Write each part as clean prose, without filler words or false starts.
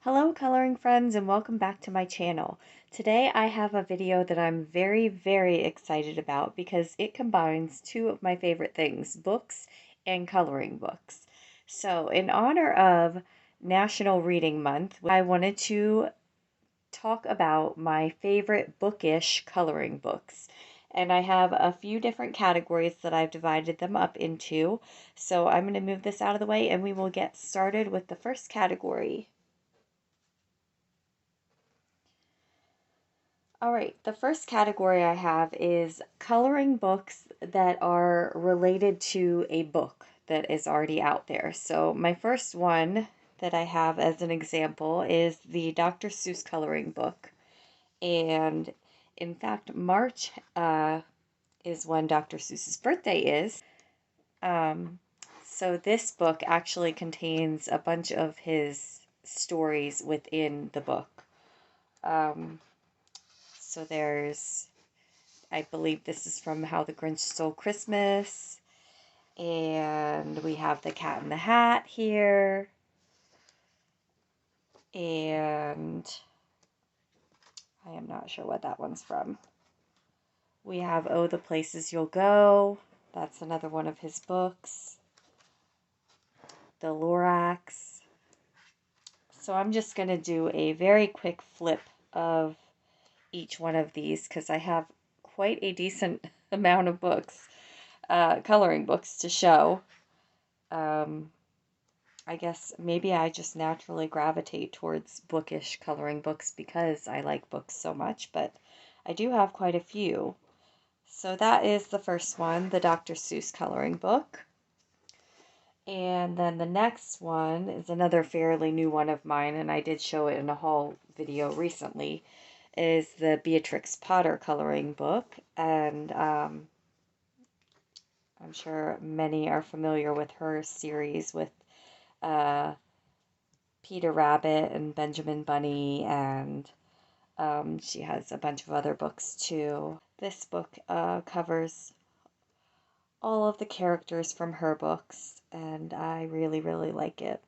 Hello coloring friends and welcome back to my channel. Today I have a video that I'm very excited about because it combines two of my favorite things, books and coloring books. So in honor of National Reading Month, I wanted to talk about my favorite bookish coloring books. And I have a few different categories that I've divided them up into. So I'm going to move this out of the way and we will get started with the first category. All right, the first category I have is coloring books that are related to a book that is already out there. So my first one that I have as an example is the Dr. Seuss coloring book. And in fact, March is when Dr. Seuss's birthday is. So this book actually contains a bunch of his stories within the book. So there's, I believe this is from How the Grinch Stole Christmas. And we have the Cat in the Hat here. And I am not sure what that one's from. We have Oh, the Places You'll Go. That's another one of his books. The Lorax. So I'm just going to do a very quick flip of each one of these because I have quite a decent amount of books, coloring books to show. I guess maybe I just naturally gravitate towards bookish coloring books because I like books so much, but I do have quite a few. So that is the first one, the Dr. Seuss coloring book. And then the next one is another fairly new one of mine, and I did show it in a haul video recently, is the Beatrix Potter coloring book. And I'm sure many are familiar with her series with Peter Rabbit and Benjamin Bunny, and she has a bunch of other books too. This book covers all of the characters from her books, and I really like it.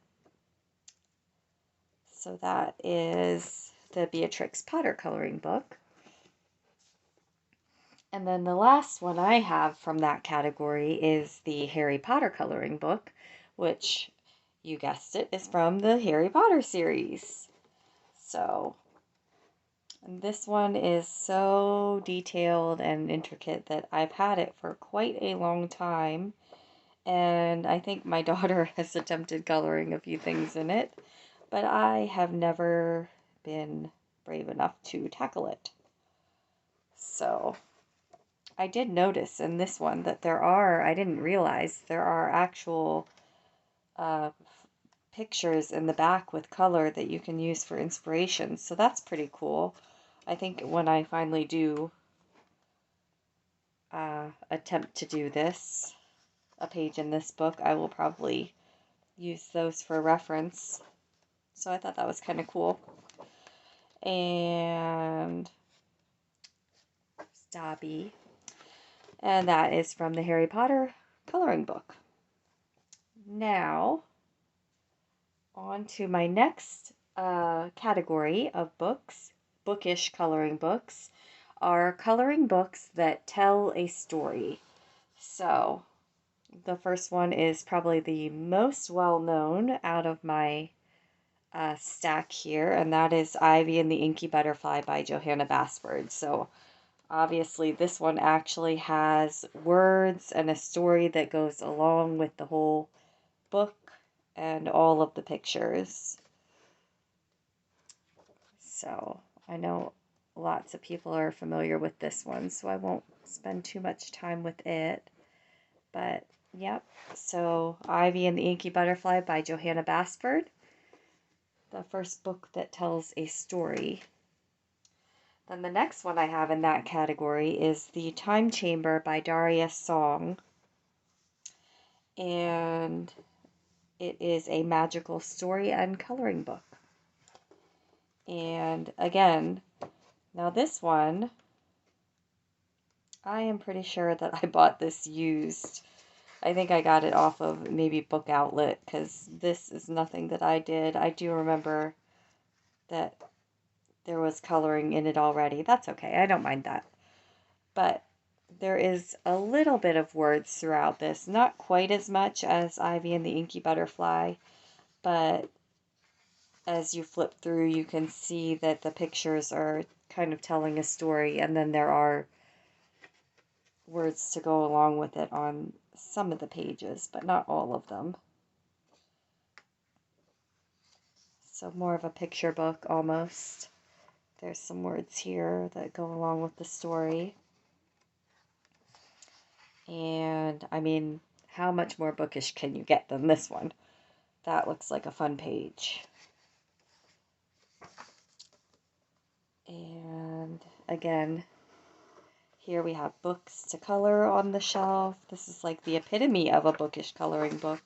So that is the Beatrix Potter coloring book. And then the last one I have from that category is the Harry Potter coloring book, which, you guessed it, is from the Harry Potter series. So, and this one is so detailed and intricate that I've had it for quite a long time. And I think my daughter has attempted coloring a few things in it, but I have never been brave enough to tackle it. So I did notice in this one that I didn't realize there are actual pictures in the back with color that you can use for inspiration. So that's pretty cool. I think when I finally do attempt to do this, a page in this book, I will probably use those for reference. So I thought that was kind of cool. And Dobby. And that is from the Harry Potter coloring book. Now, on to my next category of books, bookish coloring books, are coloring books that tell a story. So, the first one is probably the most well-known out of my stack here, and that is Ivy and the Inky Butterfly by Johanna Basford. So obviously this one actually has words and a story that goes along with the whole book and all of the pictures. So I know lots of people are familiar with this one, so I won't spend too much time with it. But yep, so Ivy and the Inky Butterfly by Johanna Basford. The first book that tells a story. Then the next one I have in that category is The Time Chamber by Daria Song. And it is a magical story and coloring book. And again, now this one, I am pretty sure that I bought this used. I think I got it off of maybe Book Outlet because this is nothing that I did. I do remember that there was coloring in it already. That's okay. I don't mind that. But there is a little bit of words throughout this. Not quite as much as Ivy and the Inky Butterfly, but as you flip through, you can see that the pictures are kind of telling a story, and then there are words to go along with it on some of the pages, but not all of them. So more of a picture book almost. There's some words here that go along with the story. And I mean, how much more bookish can you get than this one? That looks like a fun page. And again, here we have books to color on the shelf. This is like the epitome of a bookish coloring book.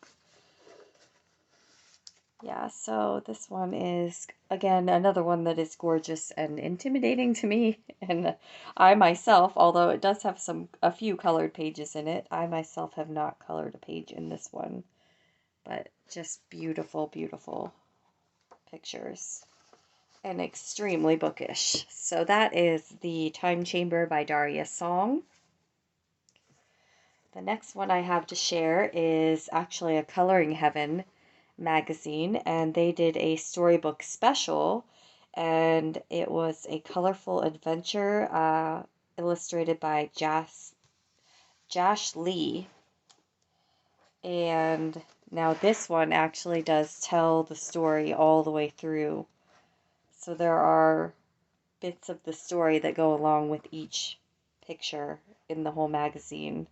Yeah, so this one is, again, another one that is gorgeous and intimidating to me. And I myself, although it does have a few colored pages in it, I myself have not colored a page in this one. But just beautiful, beautiful pictures. And extremely bookish. So that is The Time Chamber by Daria Song. The next one I have to share is actually a Coloring Heaven magazine, and they did a storybook special, and it was a colorful adventure illustrated by Jash Lee. And now this one actually does tell the story all the way through. So there are bits of the story that go along with each picture in the whole magazine.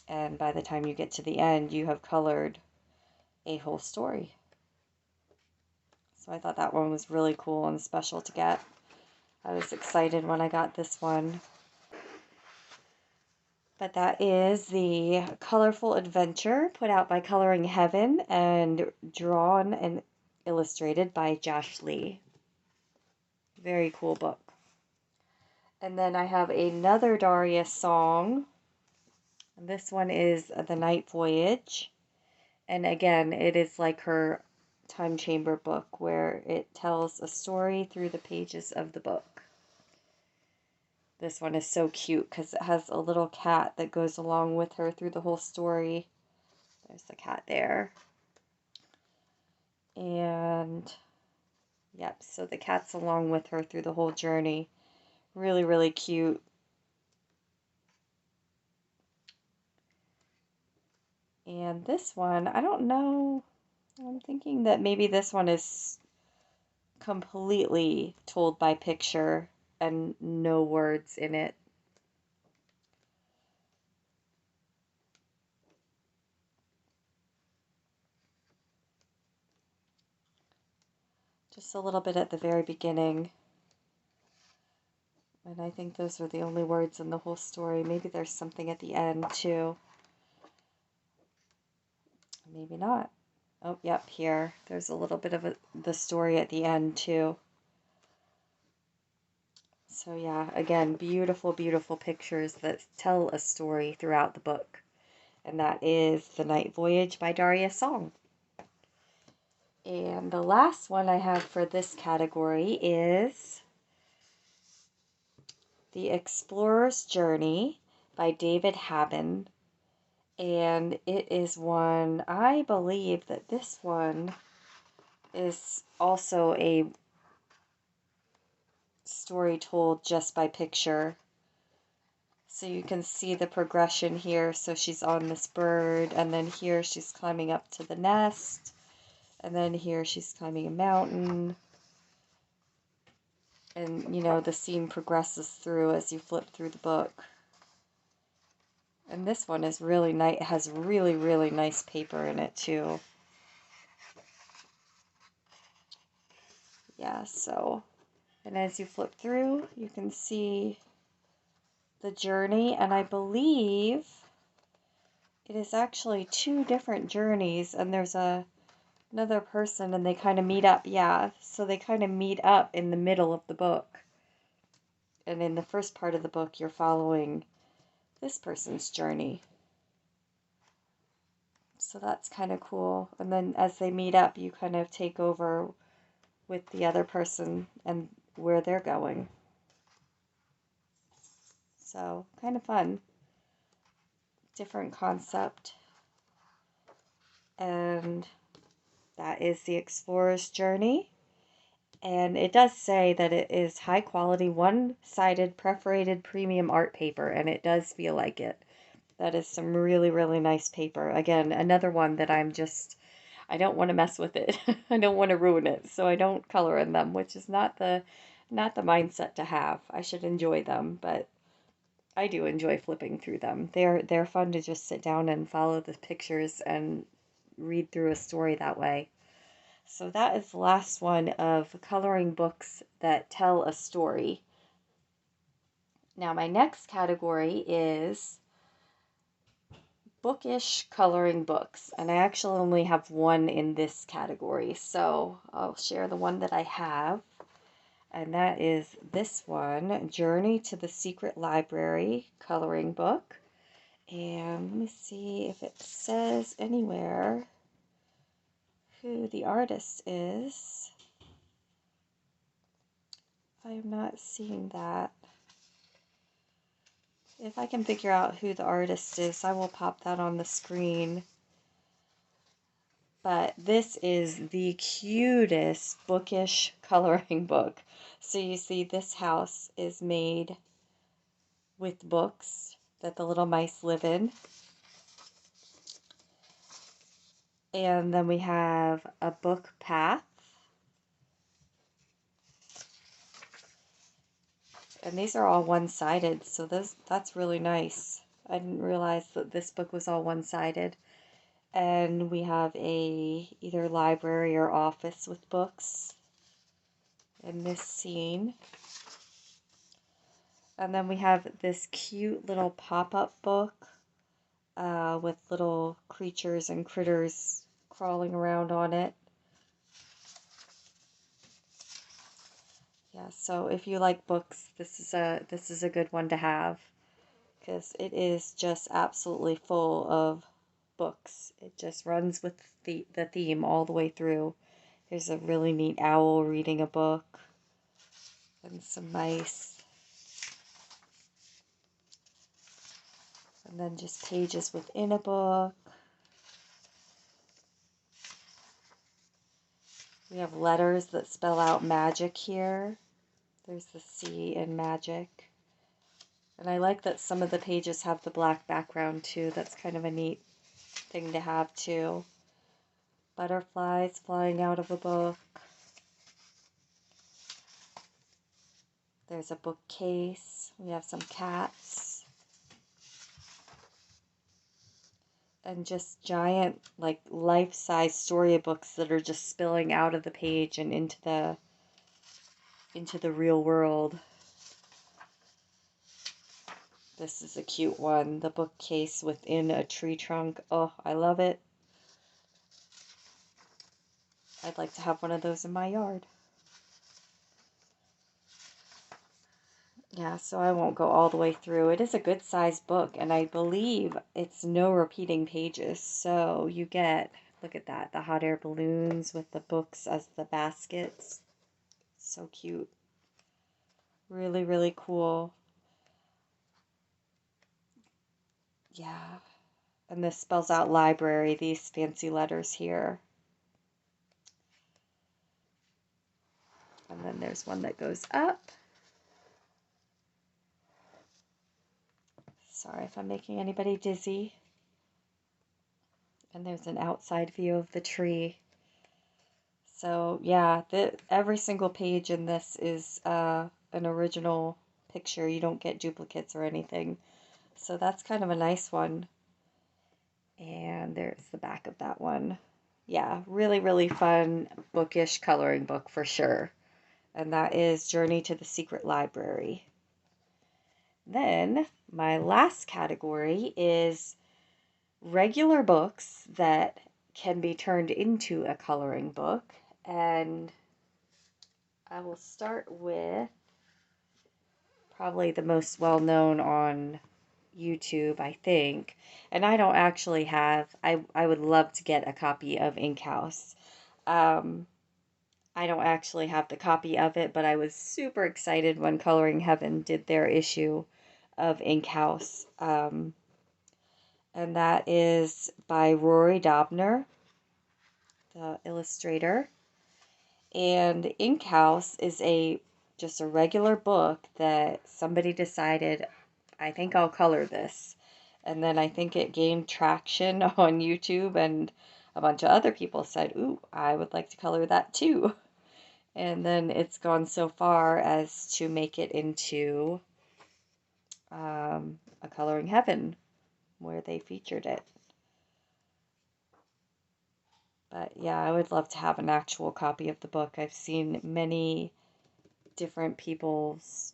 And by the time you get to the end, you have colored a whole story. So I thought that one was really cool and special to get. I was excited when I got this one. But that is the Colorful Adventure put out by Coloring Heaven and drawn and illustrated by Josh Lee. Very cool book. And then I have another Daria Song. And this one is The Night Voyage. And again, it is like her Time Chamber book where it tells a story through the pages of the book. This one is so cute because it has a little cat that goes along with her through the whole story. There's the cat there. And yep, so the cat's along with her through the whole journey. Really, really cute. And this one, I don't know. I'm thinking that maybe this one is completely told by picture and no words in it. Just a little bit at the very beginning. And I think those are the only words in the whole story. Maybe there's something at the end too. Maybe not. Oh, yep, here. There's a little bit of the story at the end too. So yeah, again, beautiful, beautiful pictures that tell a story throughout the book. And that is The Night Voyage by Daria Song. And the last one I have for this category is The Explorer's Journey by David Haben. And it is one, I believe that this one is also a story told just by picture. So you can see the progression here. So she's on this bird, and then here she's climbing up to the nest, and then here she's climbing a mountain. And, you know, the scene progresses through as you flip through the book. And this one is really nice. It has really, really nice paper in it, too. Yeah, so, and as you flip through, you can see the journey, and I believe it is actually two different journeys, and there's another person, and they kind of meet up. Yeah, so they kind of meet up in the middle of the book. And in the first part of the book, you're following this person's journey. So that's kind of cool. And then as they meet up, you kind of take over with the other person and where they're going. So kind of fun. Different concept. And that is The Explorer's Journey. And it does say that it is high quality, one-sided, perforated premium art paper, and it does feel like it. That is some really, really nice paper. Again, another one that I don't want to mess with it. I don't want to ruin it, so I don't color in them, which is not the mindset to have. I should enjoy them, but I do enjoy flipping through them. They're fun to just sit down and follow the pictures and read through a story that way. So that is the last one of coloring books that tell a story. Now my next category is bookish coloring books, and I actually only have one in this category, so I'll share the one that I have, and that is this one, Journey to the Secret Library coloring book. And let me see if it says anywhere who the artist is. I am not seeing that. If I can figure out who the artist is, I will pop that on the screen. But this is the cutest bookish coloring book. So you see this house is made with books that the little mice live in. And then we have a book path. And these are all one-sided, so that's really nice. I didn't realize that this book was all one-sided. And we have either library or office with books in this scene. And then we have this cute little pop-up book with little creatures and critters crawling around on it. Yeah, so if you like books, this is a good one to have, because it is just absolutely full of books. It just runs with the theme all the way through. There's a really neat owl reading a book, and some mice, and then just pages within a book. We have letters that spell out magic here. There's the C in magic. And I like that some of the pages have the black background too. That's kind of a neat thing to have too. Butterflies flying out of a book. There's a bookcase. We have some cats. And just giant, like, life-size storybooks that are just spilling out of the page and into the real world. This is a cute one. The bookcase within a tree trunk. Oh, I love it. I'd like to have one of those in my yard. Yeah, so I won't go all the way through. It is a good sized book, and I believe it's no repeating pages. So you get, look at that, the hot air balloons with the books as the baskets. So cute. Really, really cool. Yeah. And this spells out library, these fancy letters here. And then there's one that goes up. Sorry if I'm making anybody dizzy. And there's an outside view of the tree. So yeah, every single page in this is an original picture. You don't get duplicates or anything. So that's kind of a nice one. And there's the back of that one. Yeah, really, really fun, bookish coloring book for sure. And that is Journey to the Secret Library. Then my last category is regular books that can be turned into a coloring book. And I will start with probably the most well-known on YouTube, I think. And I don't actually have, I would love to get a copy of Ink House. I don't actually have the copy of it, but I was super excited when Coloring Heaven did their issue of Ink House. And that is by Rory Dobner, the illustrator. And Ink House is just a regular book that somebody decided, I think I'll color this. And then I think it gained traction on YouTube, and a bunch of other people said, ooh, I would like to color that too. And then it's gone so far as to make it into a Coloring Heaven where they featured it. But yeah, I would love to have an actual copy of the book. I've seen many different people's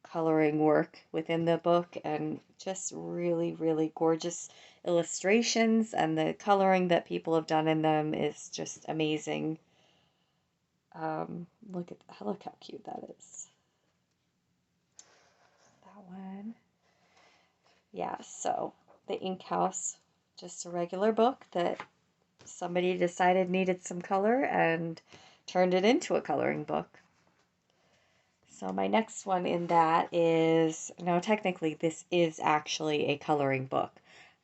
coloring work within the book, and just really, really gorgeous illustrations, and the coloring that people have done in them is just amazing. Look how cute that is. That one. Yeah, so the Ink House, just a regular book that somebody decided needed some color and turned it into a coloring book. So my next one in that is, now technically this is actually a coloring book.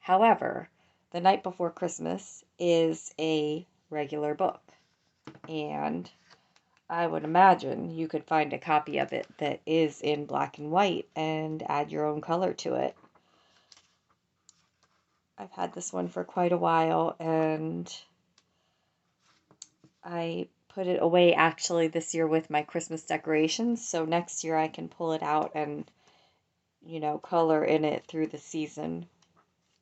However, The Night Before Christmas is a regular book. And I would imagine you could find a copy of it that is in black and white and add your own color to it. I've had this one for quite a while, and I put it away actually this year with my Christmas decorations, so next year I can pull it out and, color in it through the season,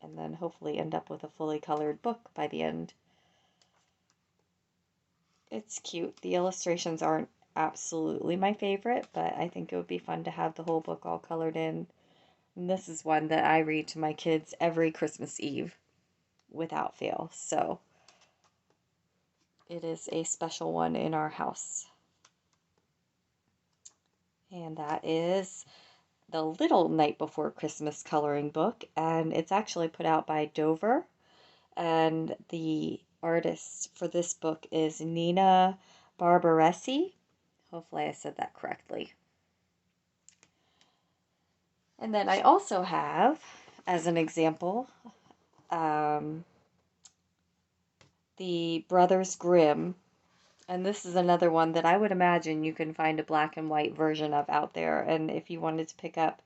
and then hopefully end up with a fully colored book by the end. It's cute. The illustrations aren't absolutely my favorite, but I think it would be fun to have the whole book all colored in. And this is one that I read to my kids every Christmas Eve without fail, so it is a special one in our house. And that is the Little Night Before Christmas coloring book, and it's actually put out by Dover, and the artist for this book is Nina Barbaresi. Hopefully I said that correctly. And then I also have, as an example, the Brothers Grimm, and this is another one that I would imagine you can find a black and white version of out there, and if you wanted to pick up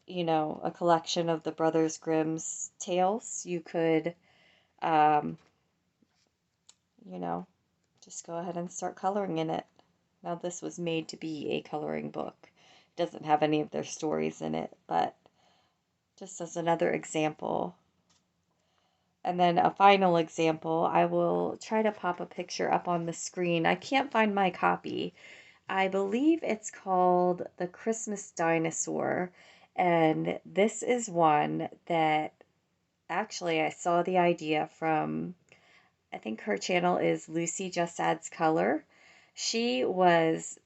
a collection of the Brothers Grimm's tales, you could, just go ahead and start coloring in it. Now, this was made to be a coloring book. It doesn't have any of their stories in it, but just as another example. And then a final example, I will try to pop a picture up on the screen. I can't find my copy. I believe it's called The Christmas Dinosaur, and this is one that actually I saw the idea from, I think her channel is Lucy Just Adds Color. She was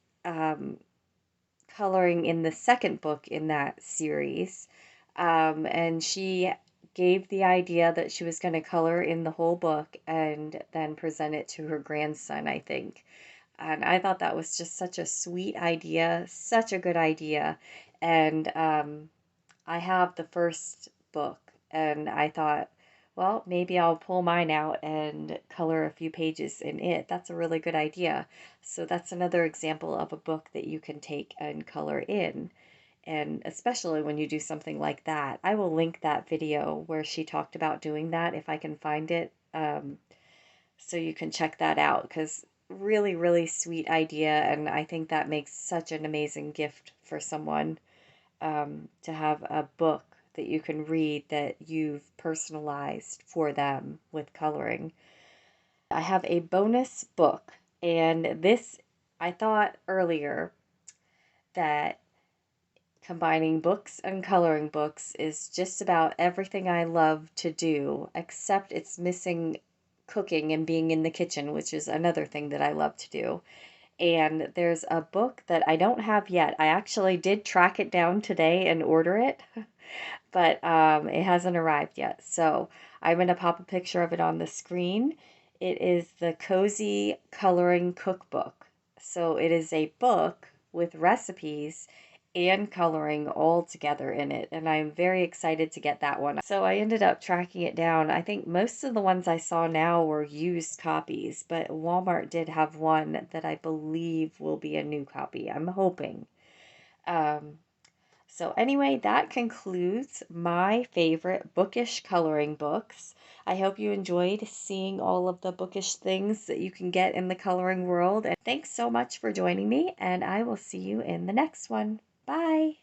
coloring in the second book in that series, and she gave the idea that she was going to color in the whole book and then present it to her grandson, I think. And I thought that was just such a sweet idea, such a good idea. And I have the first book, and I thought, well, maybe I'll pull mine out and color a few pages in it. That's a really good idea. So that's another example of a book that you can take and color in. And especially when you do something like that, I will link that video where she talked about doing that if I can find it. So you can check that out, because really, really sweet idea. And I think that makes such an amazing gift for someone, to have a book that you can read that you've personalized for them with coloring. I have a bonus book, and this, I thought earlier that combining books and coloring books is just about everything I love to do, except it's missing cooking and being in the kitchen, which is another thing that I love to do. And there's a book that I don't have yet. I actually did track it down today and order it, but it hasn't arrived yet. So I'm going to pop a picture of it on the screen. It is the Cozy Coloring Cookbook. So it is a book with recipes and coloring all together in it, and I'm very excited to get that one. So I ended up tracking it down. I think most of the ones I saw now were used copies, but Walmart did have one that I believe will be a new copy. I'm hoping. Um, so anyway, that concludes my favorite bookish coloring books. I hope you enjoyed seeing all of the bookish things that you can get in the coloring world. And thanks so much for joining me, and I will see you in the next one. Bye.